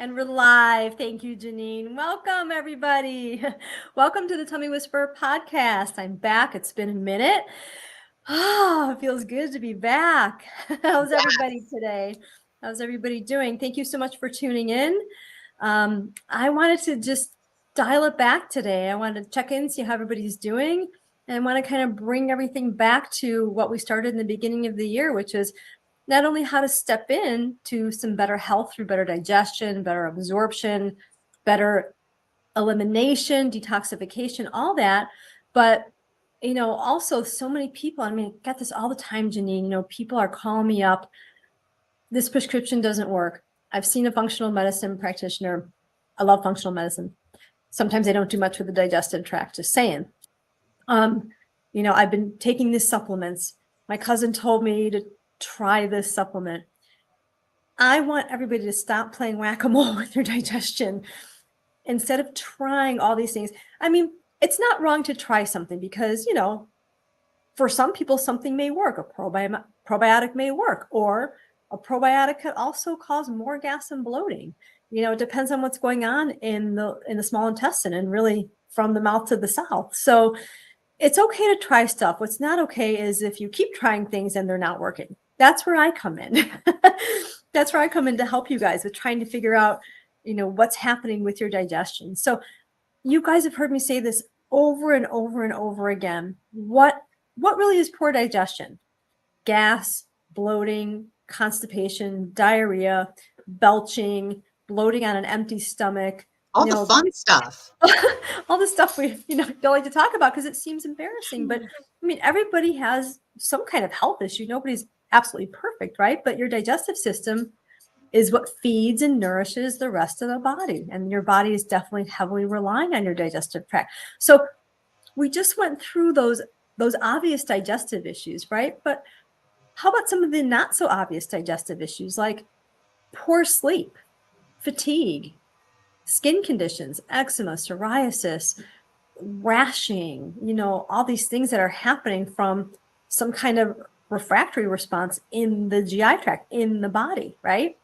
And we're live. Thank you, Janine. Welcome, everybody. Welcome to the Tummy Whisperer podcast. I'm back. It's been a minute. Oh, it feels good to be back. How's everybody today? How's everybody doing? Thank you so much for tuning in. I wanted to just dial it back today. I wanted to check in, see how everybody's doing, and I want to kind of bring everything back to what we started in the beginning of the year, which is not only how to step in to some better health through better digestion, better absorption, better elimination, detoxification, all that, but also so many people, I get this all the time, Janine, people are calling me up, this prescription doesn't work. I've seen a functional medicine practitioner. I love functional medicine. Sometimes they don't do much with the digestive tract, just saying. I've been taking these supplements. My cousin told me to try this supplement. I want everybody to stop playing whack-a-mole with their digestion instead of trying all these things. It's not wrong to try something because, for some people, something may work. A probiotic may work, or a probiotic could also cause more gas and bloating. It depends on what's going on in the small intestine and really from the mouth to the south. So it's okay to try stuff. What's not okay is if you keep trying things and they're not working. That's where I come in. That's where I come in to help you guys with trying to figure out, what's happening with your digestion. So you guys have heard me say this over and over and over again. What really is poor digestion? Gas, bloating, constipation, diarrhea, belching, bloating on an empty stomach. All the fun stuff. All the stuff we don't like to talk about because it seems embarrassing. But everybody has some kind of health issue. Nobody's absolutely perfect, right? But your digestive system is what feeds and nourishes the rest of the body. And your body is definitely heavily relying on your digestive tract. So we just went through those obvious digestive issues, right? But how about some of the not so obvious digestive issues like poor sleep, fatigue, skin conditions, eczema, psoriasis, rashing, all these things that are happening from some kind of refractory response in the GI tract, in the body, right?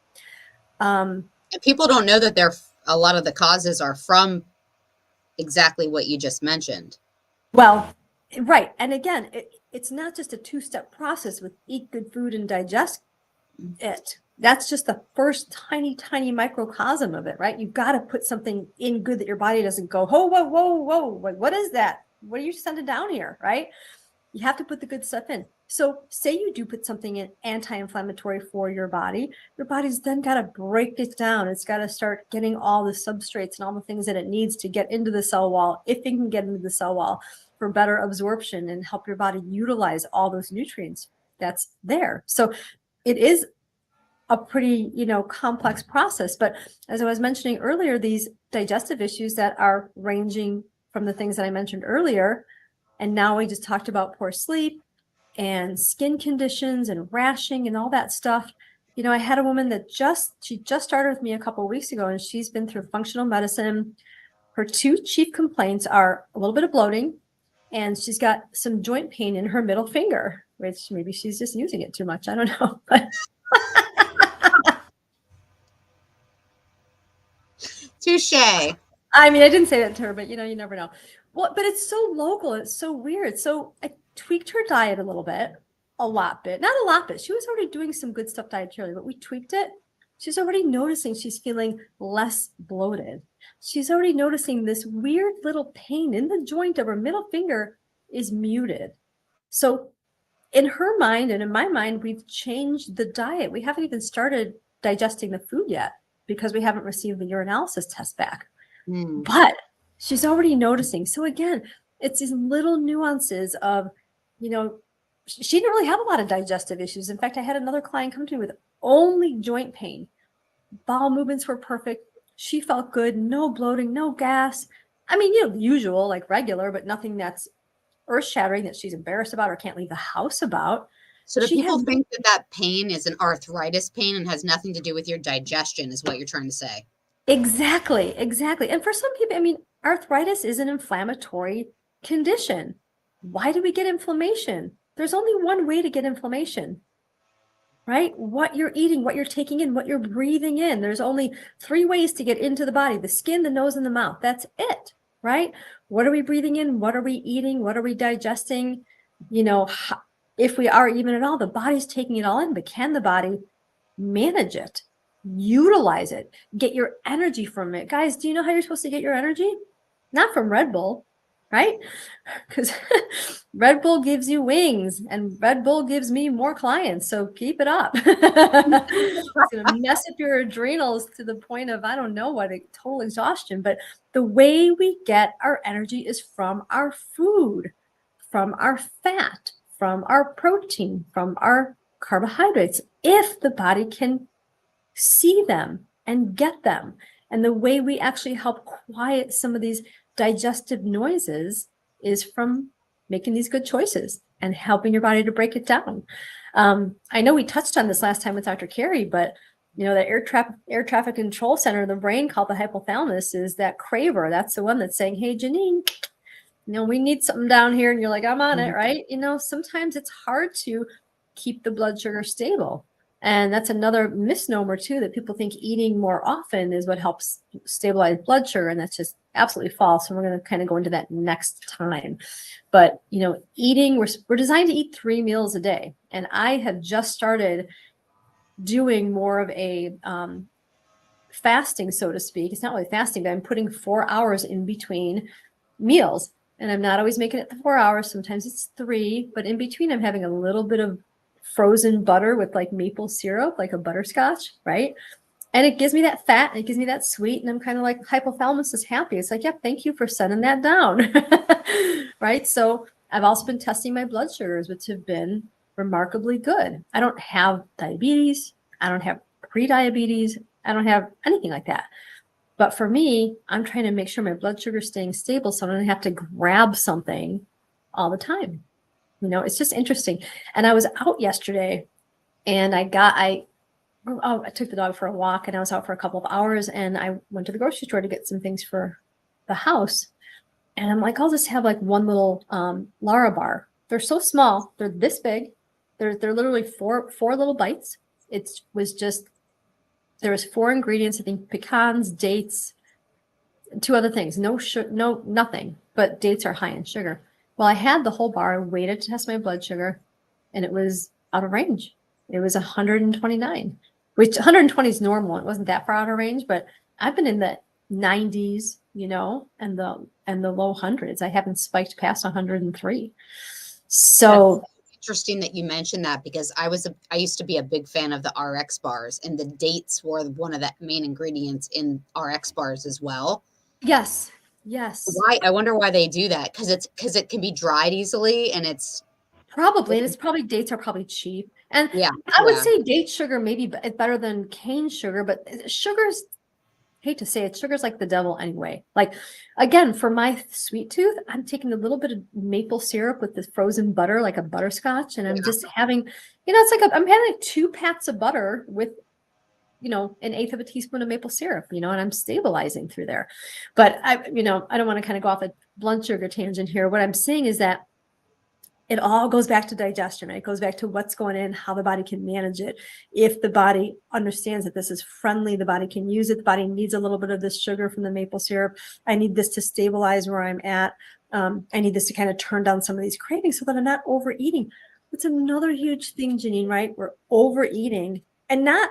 And people don't know that a lot of the causes are from exactly what you just mentioned. Well, right. And again, it's not just a two-step process with eat good food and digest it. That's just the first tiny, tiny microcosm of it, right? You've got to put something in good that your body doesn't go, oh, whoa, whoa, whoa. What is that? What are you sending down here, right? You have to put the good stuff in. So say you do put something in anti-inflammatory for your body's then got to break it down. It's got to start getting all the substrates and all the things that it needs to get into the cell wall, if it can get into the cell wall, for better absorption and help your body utilize all those nutrients that's there. So it is a pretty, complex process. But as I was mentioning earlier, these digestive issues that are ranging from the things that I mentioned earlier, and now we just talked about poor sleep and skin conditions and rashing and all that stuff. I had a woman that she just started with me a couple of weeks ago, and she's been through functional medicine. Her two chief complaints are a little bit of bloating, and she's got some joint pain in her middle finger, which maybe she's just using it too much. I don't know. Touche. I didn't say that to her, but you never know. Well, but it's so local. It's so weird. So I tweaked her diet a little bit, not a lot bit. She was already doing some good stuff dietarily, but we tweaked it. She's already noticing she's feeling less bloated. She's already noticing this weird little pain in the joint of her middle finger is muted. So in her mind and in my mind, we've changed the diet. We haven't even started digesting the food yet because we haven't received the urinalysis test back. But she's already noticing. So again, it's these little nuances of, she didn't really have a lot of digestive issues. In fact, I had another client come to me with only joint pain. Bowel movements were perfect. She felt good. No bloating, no gas. Usual, like regular, but nothing that's earth-shattering that she's embarrassed about or can't leave the house about. So do people think that pain is an arthritis pain and has nothing to do with your digestion, is what you're trying to say? Exactly. And for some people, arthritis is an inflammatory condition. Why do we get inflammation? There's only one way to get inflammation. right? What you're eating, what you're taking in, what you're breathing in. There's only 3 ways to get into the body: the skin, the nose, and the mouth. That's it, right? What are we breathing in? What are we eating? What are we digesting? You know, if we are even at all, the body's taking it all in, but can the body manage it, utilize it, get your energy from it? Guys, do you know how you're supposed to get your energy? Not from Red Bull, right? Because Red Bull gives you wings and Red Bull gives me more clients. So keep it up. It's going to mess up your adrenals to the point of, I don't know what, total exhaustion. But the way we get our energy is from our food, from our fat, from our protein, from our carbohydrates, if the body can see them and get them. And the way we actually help quiet some of these digestive noises is from making these good choices and helping your body to break it down. I know we touched on this last time with Dr. Carey, but you know, the air traffic control center of the brain, called the hypothalamus, is that craver. That's the one that's saying, hey, Janine, you know, we need something down here. And you're like, I'm on it, right? You know, sometimes it's hard to keep the blood sugar stable. And that's another misnomer too, that people think eating more often is what helps stabilize blood sugar. And that's just absolutely false. And we're going to kind of go into that next time. But, you know, eating, we're designed to eat 3 meals a day. And I have just started doing more of a fasting, so to speak. It's not really fasting, but I'm putting 4 hours in between meals. And I'm not always making it the 4 hours. Sometimes it's 3, but in between I'm having a little bit of frozen butter with like maple syrup, like a butterscotch, right? And it gives me that fat and it gives me that sweet. And I'm kind of like, hypothalamus is happy. It's like, yeah, thank you for sending that down. Right? So I've also been testing my blood sugars, which have been remarkably good. I don't have diabetes. I don't have pre-diabetes. I don't have anything like that. But for me, I'm trying to make sure my blood sugar is staying stable, so I don't have to grab something all the time. You know, it's just interesting. And I was out yesterday and I took the dog for a walk and I was out for a couple of hours and I went to the grocery store to get some things for the house. And I'm like, I'll just have like one little Lara bar. They're so small. They're this big. They're literally four little bites. It was just, there was 4 ingredients, I think pecans, dates, 2 other things. No sugar, no nothing, but dates are high in sugar. Well, I had the whole bar. I waited to test my blood sugar, and it was out of range. It was 129, which 120 is normal. It wasn't that far out of range, but I've been in the 90s, you know, and the low hundreds. I haven't spiked past 103. So that's interesting that you mentioned that, because I used to be a big fan of the RX bars, and the dates were one of the main ingredients in RX bars as well. yes. Why? I wonder why they do that. Because it can be dried easily, and it's Probably, and it's probably, dates are probably cheap. And yeah. I would say date sugar maybe better than cane sugar, but sugar's, hate to say it, sugar's like the devil anyway. Like, again, for my sweet tooth, I'm taking a little bit of maple syrup with this frozen butter, like a butterscotch, and I'm just having, you know, it's like I'm having like 2 pats of butter with, you know, 1/8 of a teaspoon of maple syrup, you know, and I'm stabilizing through there. But I don't want to kind of go off a blood sugar tangent here. What I'm saying is that it all goes back to digestion, right? It goes back to what's going in, how the body can manage it. If the body understands that this is friendly, the body can use it. The body needs a little bit of this sugar from the maple syrup. I need this to stabilize where I'm at. I need this to kind of turn down some of these cravings so that I'm not overeating. That's another huge thing, Janine, right? We're overeating, and not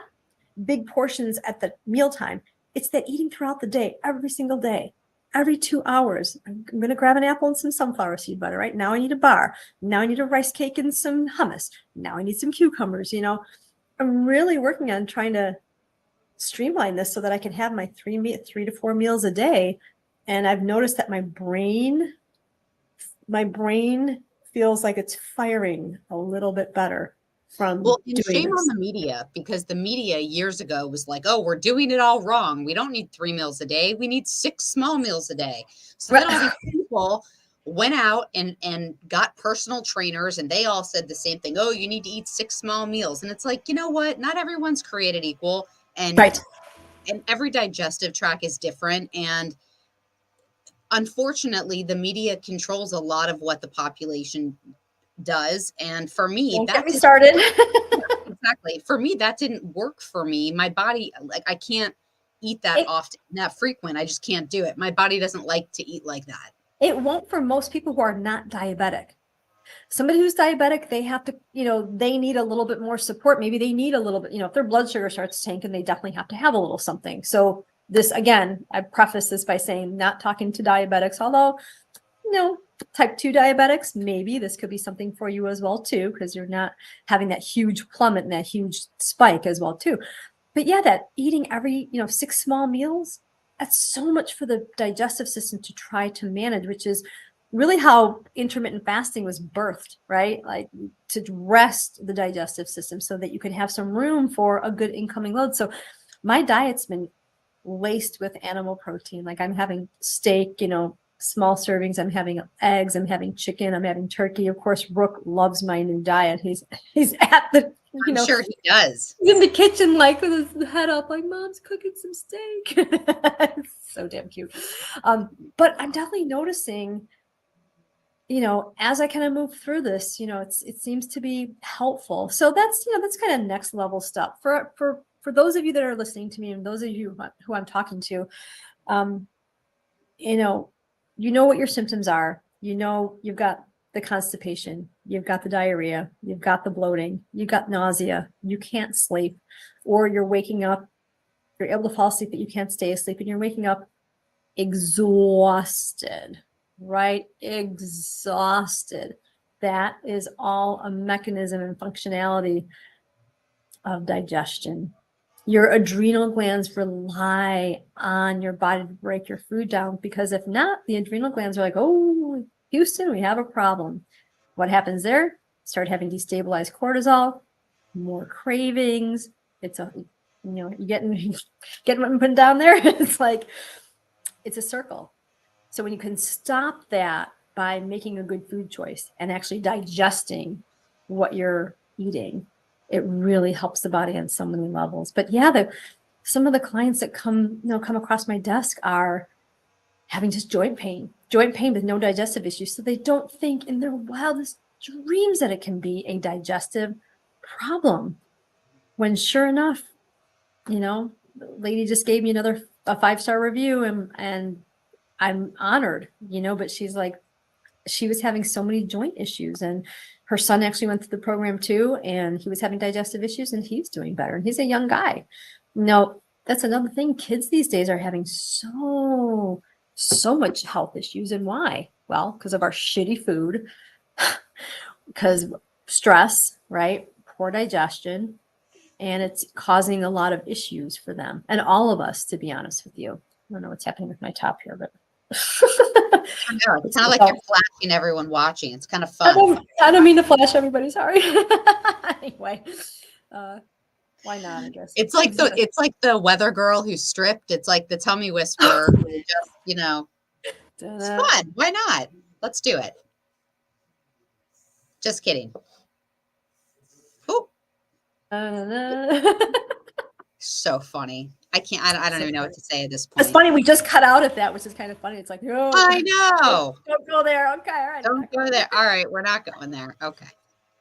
big portions at the mealtime. It's that eating throughout the day, every single day. Every 2 hours, I'm going to grab an apple and some sunflower seed butter, right? Now I need a bar. Now I need a rice cake and some hummus. Now I need some cucumbers, you know. I'm really working on trying to streamline this so that I can have my 3 to 4 meals a day. And I've noticed that my brain feels like it's firing a little bit better from Well, and doing shame on this. the media, because the media years ago was like, oh, we're doing it all wrong. We don't need 3 meals a day. We need 6 small meals a day. So then all these people went out and got personal trainers, and they all said the same thing. Oh, you need to eat 6 small meals. And it's like, you know what? Not everyone's created equal. And Right. and every digestive tract is different. And unfortunately, the media controls a lot of what the population does. And for me, Don't get me that's started. exactly. For me, that didn't work for me. My body, like, I can't eat that It, often, that frequent. I just can't do it. My body doesn't like to eat like that. it won't for most people who are not diabetic. Somebody who's diabetic, they have to, they need a little bit more support. Maybe they need a little bit, if their blood sugar starts tanking, they definitely have to have a little something. So this, again, I preface this by saying, not talking to diabetics, although, type 2 diabetics, maybe this could be something for you as well too, because you're not having that huge plummet and that huge spike as well too. But yeah, that eating every, 6 small meals, that's so much for the digestive system to try to manage, which is really how intermittent fasting was birthed, right? Like to rest the digestive system so that you can have some room for a good incoming load. So my diet's been laced with animal protein. Like I'm having steak, small servings. I'm having eggs. I'm having chicken. I'm having turkey. Of course, Brooke loves my new diet. He's at the, I'm sure he does. He's in the kitchen, like with his head up, like Mom's cooking some steak. So damn cute. But I'm definitely noticing, as I kind of move through this, it seems to be helpful. So that's kind of next level stuff for those of you that are listening to me and those of you who I'm talking to. What your symptoms are. You've got the constipation, you've got the diarrhea, you've got the bloating, you've got nausea, you can't sleep, or you're waking up, you're able to fall asleep, but you can't stay asleep, and you're waking up exhausted, right? Exhausted. That is all a mechanism and functionality of digestion. Your adrenal glands rely on your body to break your food down, because if not, the adrenal glands are like, oh, Houston, we have a problem. What happens there? Start having destabilized cortisol, more cravings. It's you getting what I'm putting down there. It's like, it's a circle. So when you can stop that by making a good food choice and actually digesting what you're eating, it really helps the body on so many levels. But yeah, some of the clients that come across my desk are having just joint pain with no digestive issues. So they don't think in their wildest dreams that it can be a digestive problem. When sure enough, the lady just gave me a 5-star review, and I'm honored, but she's like, she was having so many joint issues, and her son actually went through the program too, and he was having digestive issues, and he's doing better. And he's a young guy. No, that's another thing. Kids these days are having so much health issues. And why? Well, because of our shitty food, because stress, right? Poor digestion. And it's causing a lot of issues for them and all of us, to be honest with you. I don't know what's happening with my top here, but I know, it's kind of like you're flashing everyone watching. It's kind of fun. I don't mean to flash everybody. Sorry. Anyway, why not? I guess it's like the weather girl who stripped. It's like the tummy whisperer who just, it's fun. Why not? Let's do it. Just kidding. Oh, so funny. I don't even know what to say at this point. It's funny. We just cut out of that, which is kind of funny. It's like, oh, I know. Don't go there. Okay. All right. Don't go there. All right. We're not going there. Okay.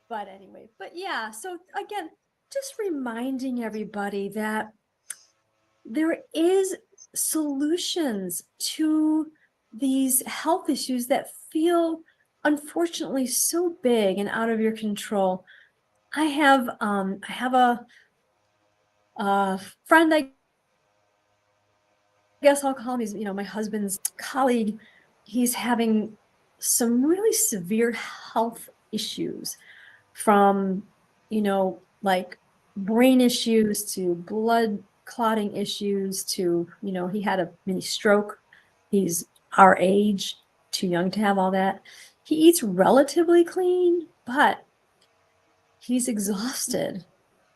But anyway, yeah. So again, just reminding everybody that there is solutions to these health issues that feel, unfortunately, so big and out of your control. I have a friend, I guess I'll call him, he's, my husband's colleague. He's having some really severe health issues, from, like brain issues to blood clotting issues to, he had a mini stroke. He's our age, too young to have all that. He eats relatively clean, but he's exhausted.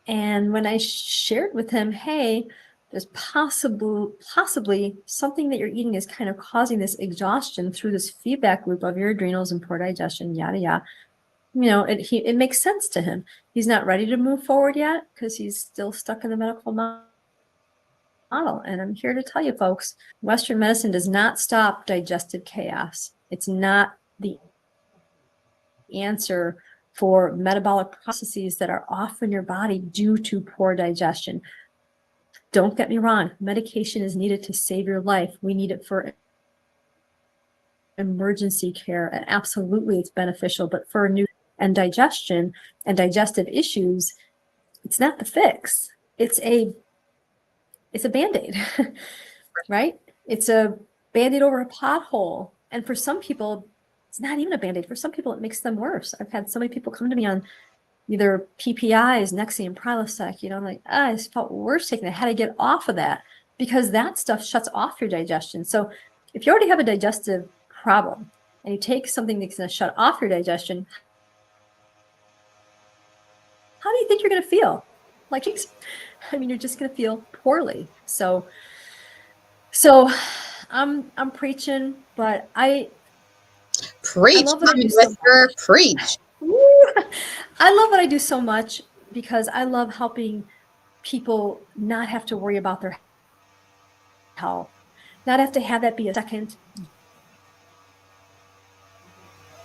And when I shared with him, hey, there's possibly something that you're eating is kind of causing this exhaustion through this feedback loop of your adrenals and poor digestion, yada, yada. It makes sense to him. He's not ready to move forward yet because he's still stuck in the medical model. And I'm here to tell you, folks, Western medicine does not stop digestive chaos. It's not the answer for metabolic processes that are off in your body due to poor digestion. Don't get me wrong, medication is needed to save your life. We need it for emergency care, and absolutely it's beneficial, but for new and digestion and digestive issues, it's not the fix. It's a Band-Aid, right? It's a Band-Aid over a pothole. And for some people, it's not even a Band-Aid. For some people, it makes them worse. I've had so many people come to me on either PPIs, Nexium, Prilosec, I'm like, I just felt worse taking it. I had to get off of that because that stuff shuts off your digestion. So if you already have a digestive problem and you take something that's going to shut off your digestion, how do you think you're going to feel? Like, you're just going to feel poorly. So I'm preaching, but preach, preach. I love what I do so much because I love helping people not have to worry about their health, not have to have that be a second.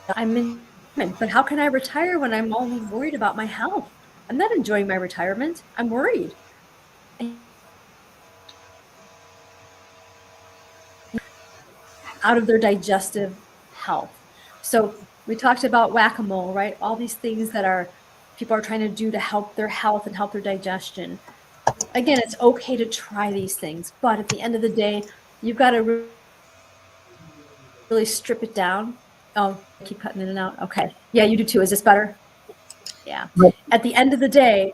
But how can I retire when I'm only worried about my health? I'm not enjoying my retirement. I'm worried. Out of their digestive health. So we talked about whack-a-mole, right? All these things that people are trying to do to help their health and help their digestion. Again, it's okay to try these things, but at the end of the day, you've got to really strip it down. Oh, I keep cutting in and out. Okay. Yeah, you do too. Is this better? Yeah. At the end of the day,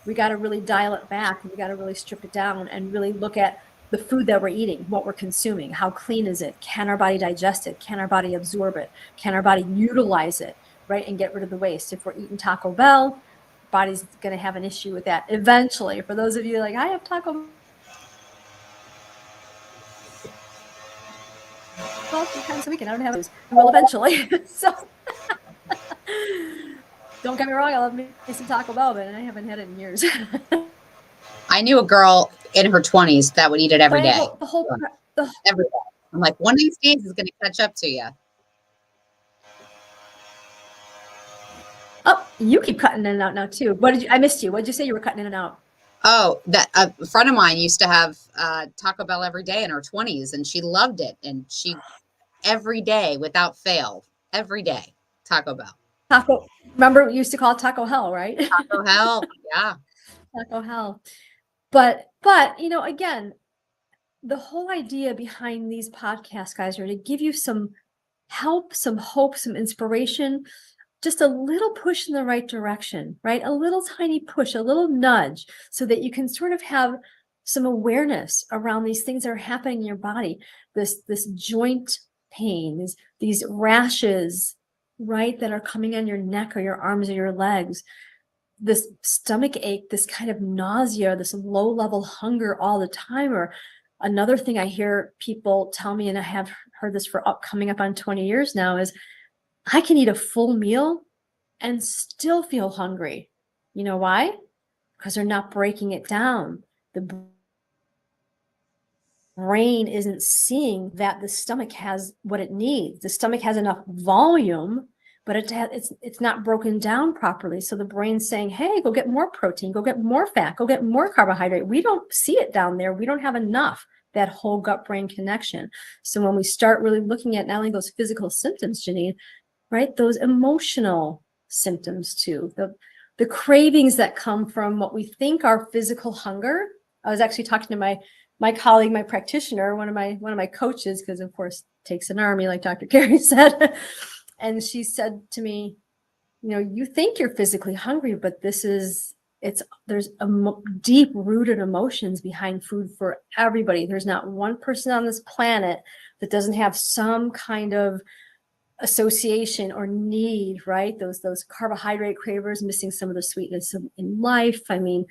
we got to really dial it back, and we got to really strip it down and really look at the food that we're eating, what we're consuming, how clean is it? Can our body digest it? Can our body absorb it? Can our body utilize it, right? And get rid of the waste. If we're eating Taco Bell, body's going to have an issue with that eventually. For those of you like, I have Taco Bell 3 times a week and I don't have those. Well, eventually. So don't get me wrong, I love me some Taco Bell, but I haven't had it in years. I knew a girl in her 20s that would eat it every day. Every day. I'm like, one of these days is going to catch up to you. Oh, you keep cutting in and out now too. I missed you. What did you say? You were cutting in and out. Oh, that a friend of mine used to have Taco Bell every day in her 20s, and she loved it. And she every day without fail, every day, Taco Bell. Remember we used to call it Taco Hell, right? Taco Hell, yeah. Taco Hell. But again, the whole idea behind these podcasts, guys, are to give you some help, some hope, some inspiration, just a little push in the right direction, right? A little tiny push, a little nudge, so that you can sort of have some awareness around these things that are happening in your body. This joint pain, these rashes, right, that are coming on your neck or your arms or your legs, this stomach ache, this kind of nausea, this low level hunger all the time. Or another thing I hear people tell me, and I have heard this for coming up on 20 years now, is I can eat a full meal and still feel hungry. You know why? Because they're not breaking it down. The brain isn't seeing that the stomach has what it needs. The stomach has enough volume, but it's not broken down properly. So the brain's saying, hey, go get more protein, go get more fat, go get more carbohydrate. We don't see it down there. We don't have enough, that whole gut-brain connection. So when we start really looking at not only those physical symptoms, Janine, right, those emotional symptoms too, the cravings that come from what we think are physical hunger. I was actually talking to my colleague, my practitioner, one of my coaches, because of course it takes an army, like Dr. Carey said. And she said to me, you think you're physically hungry, but there's deep rooted emotions behind food for everybody. There's not one person on this planet that doesn't have some kind of association or need, right? Those carbohydrate cravers, missing some of the sweetness in life. I mean,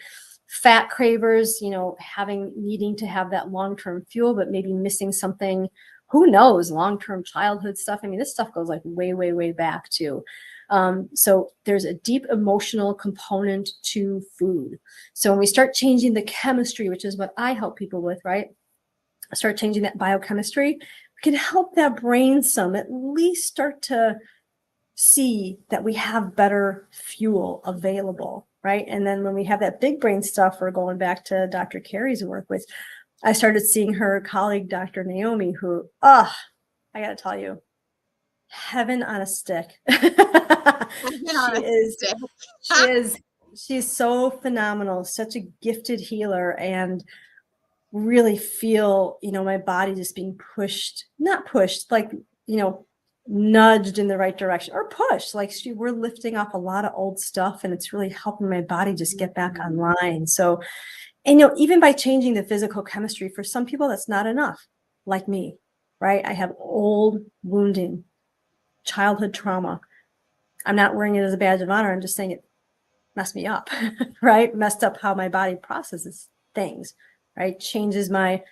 fat cravers, needing to have that long-term fuel, but maybe missing something, who knows, long-term childhood stuff. I mean, this stuff goes like way, way, way back too. So there's a deep emotional component to food. So when we start changing the chemistry, which is what I help people with, right? Start changing that biochemistry, we can help that brain at least start to see that we have better fuel available, right? And then when we have that big brain stuff, we're going back to Dr. Carey's work with, I started seeing her colleague, Dr. Naomi, who, I got to tell you, heaven on a stick. She's so phenomenal, such a gifted healer, and really feel, my body just being pushed, not pushed, like, nudged in the right direction, or pushed, like we're lifting off a lot of old stuff, and it's really helping my body just get back online. So, and even by changing the physical chemistry, for some people that's not enough, like me, right? I have old wounding, childhood trauma. I'm not wearing it as a badge of honor. I'm just saying it messed me up, right? Messed up how my body processes things, right? Changes my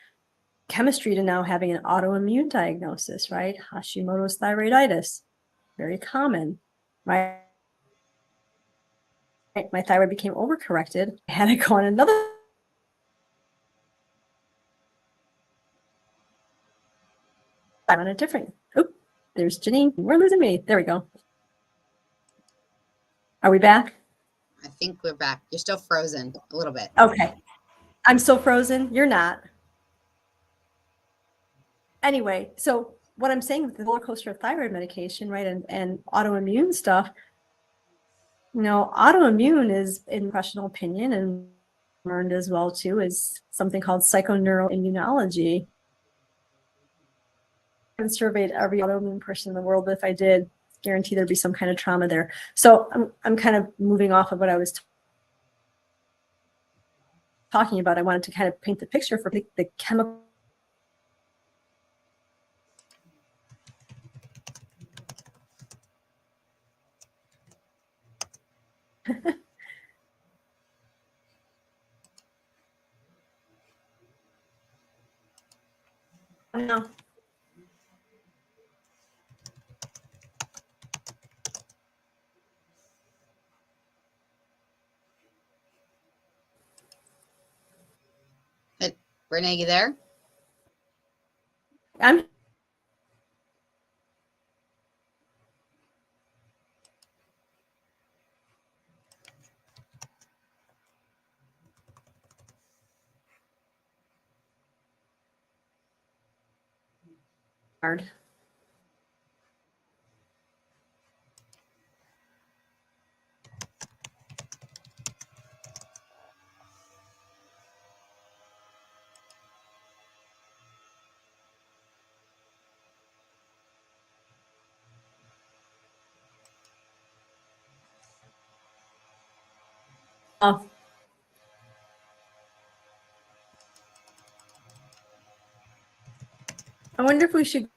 chemistry to now having an autoimmune diagnosis, right? Hashimoto's thyroiditis, very common, right? My thyroid became overcorrected. I had to go on another. I'm on a different. Oop, there's Janine. We're losing me. There we go. Are we back? I think we're back. You're still frozen a little bit. Okay. I'm still frozen. You're not. Anyway, so what I'm saying with the roller coaster of thyroid medication, right, and autoimmune stuff, autoimmune is, in professional opinion, and learned as well too, is something called psychoneuroimmunology. I haven't surveyed every autoimmune person in the world, but if I did, guarantee there'd be some kind of trauma there. So I'm kind of moving off of what I was talking about. I wanted to kind of paint the picture for the chemical. No. Renee, you there? I'm hard. Oh. I wonder if we should.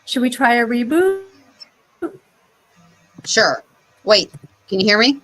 Should we try a reboot? Sure. Wait, can you hear me?